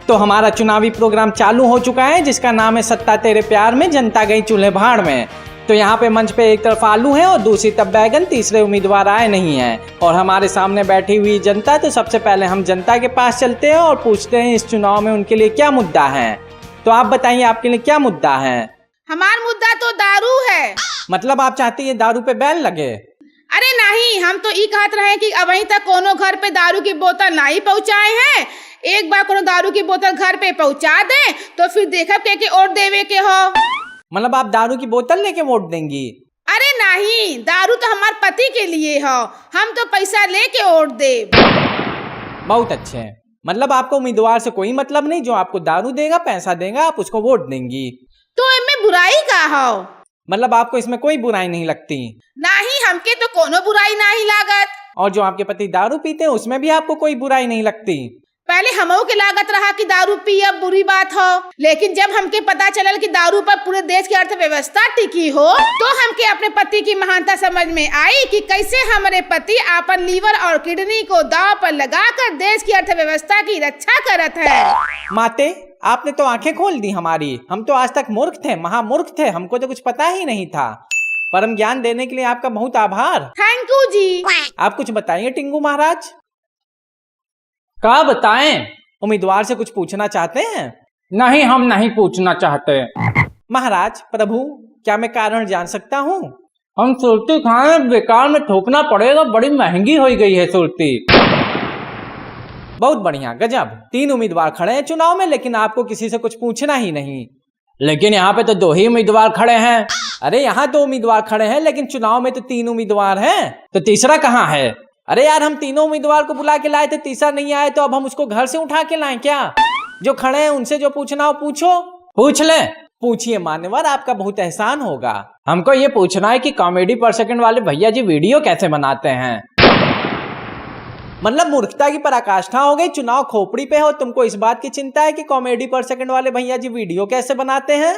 तो हमारा चुनावी प्रोग्राम चालू हो चुका है जिसका नाम है सत्ता तेरे प्यार में जनता गई चूल्हे भाड़ में। तो यहाँ पे मंच पे एक तरफ आलू है और दूसरी तरफ बैगन, तीसरे उम्मीदवार आए नहीं हैं और हमारे सामने बैठी हुई जनता। तो सबसे पहले हम जनता के पास चलते हैं और पूछते हैं इस चुनाव में उनके लिए क्या मुद्दा है। तो आप बताइए आपके लिए क्या मुद्दा है? हमारा मुद्दा तो दारू है। मतलब आप चाहती है दारू पे बैन लगे? अरे नहीं, हम तो ये कहते रहे कि अभी तक कोनो घर पे दारू की बोतल नहीं पहुँचाए हैं। एक बार कोनो दारू की बोतल घर पे पहुँचा दे तो फिर देखब के वोट देवे के हो। मतलब आप दारू की बोतल लेके वोट देंगी? अरे नहीं, दारू तो हमारे पति के लिए हो, हम तो पैसा लेके वोट दे। बहुत अच्छे हैं। मतलब आपको उम्मीदवार से कोई मतलब नहीं, जो आपको दारू देगा, पैसा देगा, आप उसको वोट देंगी। तो इनमें बुराई का हो? मतलब आपको इसमें कोई बुराई नहीं लगती? नहीं, हमके तो कोनो बुराई नहीं लागत। और जो आपके पति दारू पीते हैं उसमें भी आपको कोई बुराई नहीं लगती? पहले हमो के लागत रहा कि दारू पियब बुरी बात हो, लेकिन जब हमके पता चलल कि दारू पर पूरे देश की अर्थव्यवस्था टिकी हो तो हमके अपने पति की महानता समझ में आई कि कैसे हमारे पति अपन लीवर और किडनी को दांव पर लगाकर देश की अर्थव्यवस्था की रक्षा करत है। माते, आपने तो आंखें खोल दी हमारी। हम तो आज तक मूर्ख थे, महामूर्ख थे, हमको तो कुछ पता ही नहीं था। परम ज्ञान देने के लिए आपका बहुत आभार। थैंक यू जी। आप कुछ बताइए टिंगू महाराज। क्या बताएं? उम्मीदवार से कुछ पूछना चाहते हैं? नहीं, हम नहीं पूछना चाहते। महाराज प्रभु, क्या मैं कारण जान सकता हूँ? हम सुरती खाए बेकार में थोपना पड़ेगा, बड़ी महंगी हो गई है सुरती। बहुत बढ़िया, गजब। 3 उम्मीदवार खड़े हैं चुनाव में, लेकिन आपको किसी से कुछ पूछना ही नहीं। लेकिन यहाँ पे तो 2 ही उम्मीदवार खड़े हैं। अरे यहाँ 2 उम्मीदवार खड़े हैं लेकिन चुनाव में तो 3 उम्मीदवार हैं, तो तीसरा कहाँ है? अरे यार, हम तीनों उम्मीदवार को बुला के लाए थे, तीसरा नहीं आए तो अब हम उसको घर से उठा के लाएं क्या? जो खड़े हैं उनसे जो पूछना हो पूछो। पूछ ले। पूछिए मान्यवर, आपका बहुत एहसान होगा। हमको ये पूछना है कि कॉमेडी पर सेकंड वाले भैया जी वीडियो कैसे बनाते हैं? मतलब मूर्खता की पराकाष्ठा हो गई। चुनाव खोपड़ी पे हो, तुमको इस बात की चिंता है कि कॉमेडी पर सेकंड वाले भैया जी वीडियो कैसे बनाते हैं?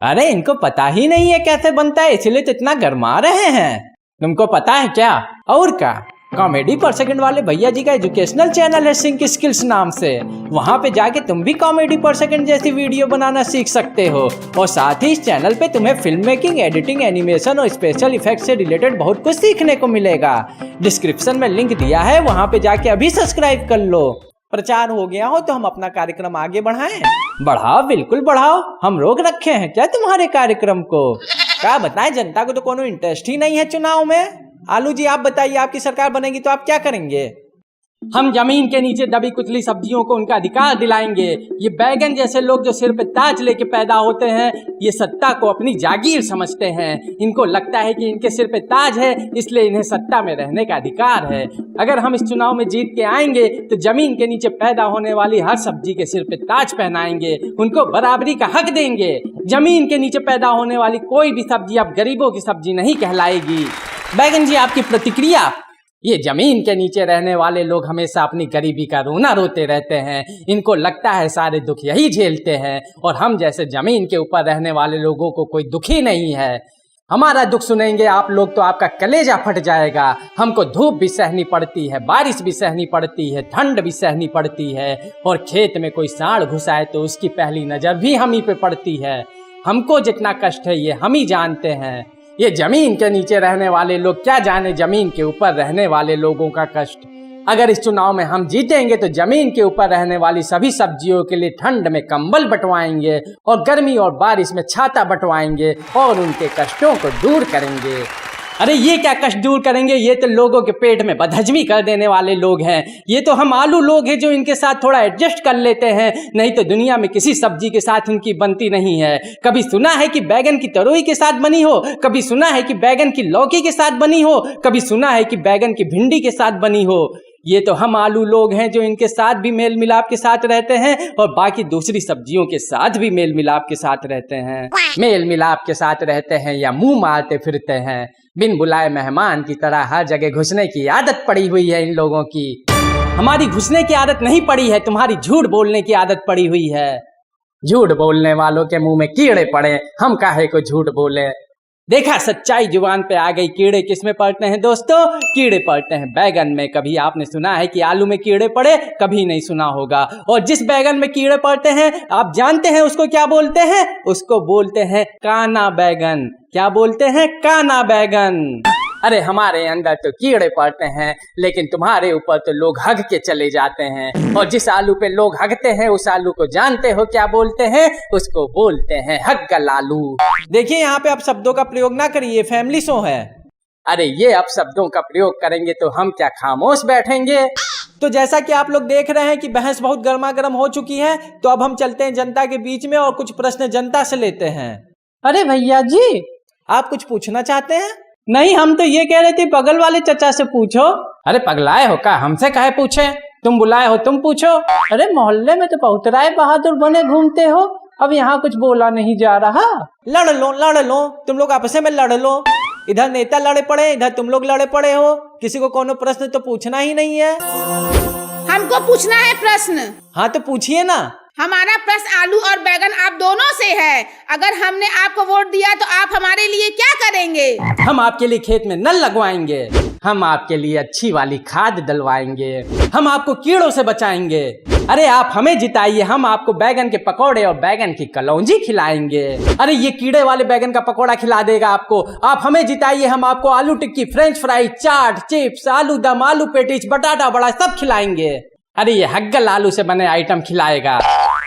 अरे इनको पता ही नहीं है कैसे बनता है, इसलिए तो इतना गरमा रहे हैं। तुमको पता है क्या? और क्या? कॉमेडी पर सेकंड वाले भैया जी का एजुकेशनल चैनल है सिंक स्किल्स नाम से। वहाँ पे जाके तुम भी कॉमेडी पर सेकंड जैसी वीडियो बनाना सीख सकते हो। और साथ ही इस चैनल पे तुम्हें फिल्म मेकिंग, एडिटिंग, एनिमेशन और स्पेशल इफेक्ट से रिलेटेड बहुत कुछ सीखने को मिलेगा। डिस्क्रिप्शन में लिंक दिया है, वहाँ पे जाके अभी सब्सक्राइब कर लो। प्रचार हो गया हो तो हम अपना कार्यक्रम आगे बढ़ाएं? बढ़ाओ, बिल्कुल बढ़ाओ। हम रोक रखे हैं क्या तुम्हारे कार्यक्रम को? क्या बताएं, जनता को तो कोनो इंटरेस्ट ही नहीं है चुनाव में। आलू जी आप बताइए, आपकी सरकार बनेगी तो आप क्या करेंगे? हम जमीन के नीचे दबी कुचली सब्जियों को उनका अधिकार दिलाएंगे। ये बैगन जैसे लोग जो सिर पे ताज लेके पैदा होते हैं, ये सत्ता को अपनी जागीर समझते हैं। इनको लगता है कि इनके सिर पे ताज है, इसलिए इन्हें सत्ता में रहने का अधिकार है। अगर हम इस चुनाव में जीत के आएंगे तो जमीन के नीचे पैदा होने वाली हर सब्जी के सिर पे ताज पहनाएंगे, उनको बराबरी का हक देंगे। जमीन के नीचे पैदा होने वाली कोई भी सब्जी अब गरीबों की सब्जी नहीं कहलाएगी। बैगन जी आपकी प्रतिक्रिया? ये जमीन के नीचे रहने वाले लोग हमेशा अपनी गरीबी का रोना रोते रहते हैं। इनको लगता है सारे दुख यही झेलते हैं और हम जैसे जमीन के ऊपर रहने वाले लोगों को कोई दुख ही नहीं है। हमारा दुख सुनेंगे आप लोग तो आपका कलेजा फट जाएगा। हमको धूप भी सहनी पड़ती है, बारिश भी सहनी पड़ती है, ठंड भी सहनी पड़ती है और खेत में कोई सांड घुस आए तो उसकी पहली नज़र भी हम ही पे पड़ती है। हमको जितना कष्ट है ये हम ही जानते हैं। ये जमीन के नीचे रहने वाले लोग क्या जाने जमीन के ऊपर रहने वाले लोगों का कष्ट। अगर इस चुनाव में हम जीतेंगे तो जमीन के ऊपर रहने वाली सभी सब्जियों के लिए ठंड में कंबल बंटवाएंगे और गर्मी और बारिश में छाता बंटवाएंगे और उनके कष्टों को दूर करेंगे। अरे ये क्या कष्ट दूर करेंगे? ये तो लोगों के पेट में बदहजमी कर देने वाले लोग हैं। ये तो हम आलू लोग हैं जो इनके साथ थोड़ा एडजस्ट कर लेते हैं, नहीं तो दुनिया में किसी सब्जी के साथ इनकी बनती नहीं है। कभी सुना है कि बैगन की तरोई के साथ बनी हो, कभी सुना है कि बैगन की लौकी के साथ बनी हो, कभी सुना है कि बैगन की भिंडी के साथ बनी हो। ये तो हम आलू लोग हैं जो इनके साथ भी मेल मिलाप के साथ रहते हैं और बाकी दूसरी सब्जियों के साथ भी मेल मिलाप के साथ रहते हैं। मेल मिलाप के साथ रहते हैं या मुंह मारते फिरते हैं। बिन बुलाए मेहमान की तरह हर जगह घुसने की आदत पड़ी हुई है इन लोगों की। हमारी घुसने की आदत नहीं पड़ी है, तुम्हारी झूठ बोलने की आदत पड़ी हुई है। झूठ बोलने वालों के मुंह में कीड़े पड़े, हम काहे को झूठ बोले। देखा, सच्चाई जुबान पे आ गई। कीड़े किस में पड़ते हैं दोस्तों? कीड़े पड़ते हैं बैगन में। कभी आपने सुना है कि आलू में कीड़े पड़े? कभी नहीं सुना होगा। और जिस बैगन में कीड़े पड़ते हैं आप जानते हैं उसको क्या बोलते हैं? उसको बोलते हैं काना बैगन। क्या बोलते हैं? काना बैगन। अरे हमारे अंदर तो कीड़े पड़ते हैं, लेकिन तुम्हारे ऊपर तो लोग हग के चले जाते हैं। और जिस आलू पे लोग हगते हैं उस आलू को जानते हो क्या बोलते हैं? उसको बोलते हैं हग्गल आलू। देखिए यहाँ पे आप शब्दों का प्रयोग ना करिए, फैमिली शो है। अरे ये अब शब्दों का प्रयोग करेंगे तो हम क्या खामोश बैठेंगे? तो जैसा कि आप लोग देख रहे हैं कि बहस बहुत गर्मा गर्म हो चुकी है, तो अब हम चलते हैं जनता के बीच में और कुछ प्रश्न जनता से लेते हैं। अरे भैया जी, आप कुछ पूछना चाहते हैं? नहीं, हम तो ये कह रहे थे बगल वाले चचा से पूछो। अरे पगलाए हो का, हमसे काहे पूछे? तुम बुलाए हो, तुम पूछो। अरे मोहल्ले में तो बहुत राय बहादुर बने घूमते हो, अब यहाँ कुछ बोला नहीं जा रहा। लड़ लो, तुम लोग आपस में लड़ लो। इधर नेता लड़े पड़े, इधर तुम लोग लड़े पड़े हो। किसी को कोनो प्रश्न तो पूछना ही नहीं है। हमको पूछना है प्रश्न। हाँ तो पूछिए ना। हमारा प्रश्न आलू और बैगन आप दोनों से है। अगर हमने आपको वोट दिया तो आप हमारे लिए क्या करेंगे? हम आपके लिए खेत में नल लगवाएंगे, हम आपके लिए अच्छी वाली खाद डलवाएंगे, हम आपको कीड़ों से बचाएंगे। अरे आप हमें जिताइए, हम आपको बैगन के पकौड़े और बैगन की कलौंजी खिलाएंगे। अरे ये कीड़े वाले बैगन का पकौड़ा खिला देगा आपको। आप हमें जिताइए, हम आपको आलू टिक्की, फ्रेंच फ्राई, चाट, चिप्स, आलू दम, आलू पेटीज, बटाटा बड़ा सब खिलाएंगे। अरे ये हग्गल आलू से बने आइटम खिलाएगा,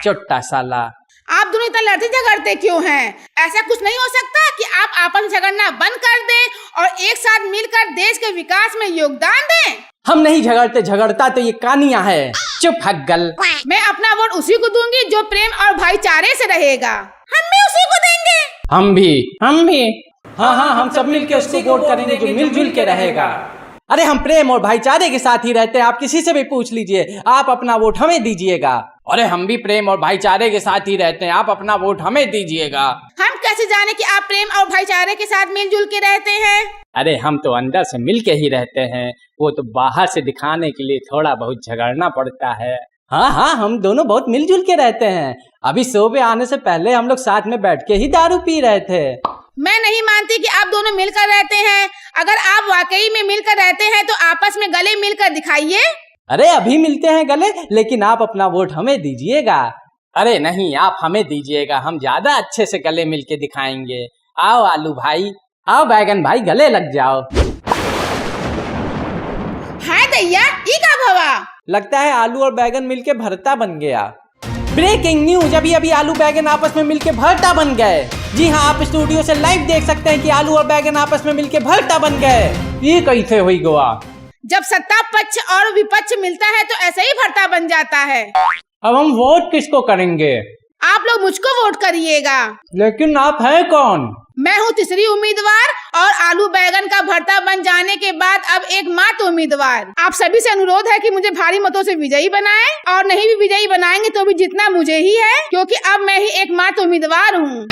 चोट्टा साला। आप दोनों इतना लड़ते झगड़ते क्यों हैं? ऐसा कुछ नहीं हो सकता कि आप आपस में झगड़ना बंद कर दें और एक साथ मिलकर देश के विकास में योगदान दें? हम नहीं झगड़ते, झगड़ता तो ये कानिया है। चुप हग्गल। मैं अपना वोट उसी को दूंगी जो प्रेम और भाईचारे से रहेगा। हम भी उसी को देंगे। हम भी। हाँ, हम सब मिलके उसको वोट करेंगे जो मिलजुल के रहेगा। अरे हम प्रेम और भाईचारे के साथ ही रहते हैं, आप किसी से भी पूछ लीजिए। आप अपना वोट हमें दीजिएगा। अरे हम भी प्रेम और भाईचारे के साथ ही रहते हैं, आप अपना वोट हमें दीजिएगा। हम कैसे जाने कि आप प्रेम और भाईचारे के साथ मिलजुल के रहते हैं? अरे हम तो अंदर से मिल के ही रहते हैं, वो तो बाहर से दिखाने के लिए थोड़ा बहुत झगड़ना पड़ता है। हाँ, हम दोनों बहुत मिलजुल के रहते हैं। अभी शो पे आने से पहले हम लोग साथ में बैठ के ही दारू पी रहे थे। मैं नहीं मानती कि आप दोनों मिलकर रहते हैं। अगर आप वाकई में मिलकर रहते हैं तो आपस में गले मिलकर दिखाइए। अरे अभी मिलते हैं गले, लेकिन आप अपना वोट हमें दीजिएगा। अरे नहीं, आप हमें दीजिएगा, हम ज्यादा अच्छे से गले मिलके दिखाएंगे। आओ आलू भाई, आओ बैगन भाई, गले लग जाओ। हाय दैया, ई का भवा? लगता है आलू और बैगन मिलके भरता बन गया। ब्रेकिंग न्यूज, अभी आलू बैगन आपस में मिलके भरता बन गए। जी हाँ, आप स्टूडियो से लाइव देख सकते हैं कि आलू और बैगन आपस में मिलके भरता बन गए। ये कैसे हुई गोवा? जब सत्ता पक्ष और विपक्ष मिलता है तो ऐसे ही भरता बन जाता है। अब हम वोट किसको करेंगे? आप लोग मुझको वोट करिएगा। लेकिन आप है कौन? मैं हूँ तीसरी उम्मीदवार और आलू बैगन का भरता बन जाने के बाद अब एकमात्र उम्मीदवार। आप सभी से अनुरोध है कि मुझे भारी मतों से विजयी बनाएं, और नहीं भी विजयी बनाएंगे तो भी जीतना मुझे ही है, क्योंकि अब मैं ही एकमात्र उम्मीदवार हूँ।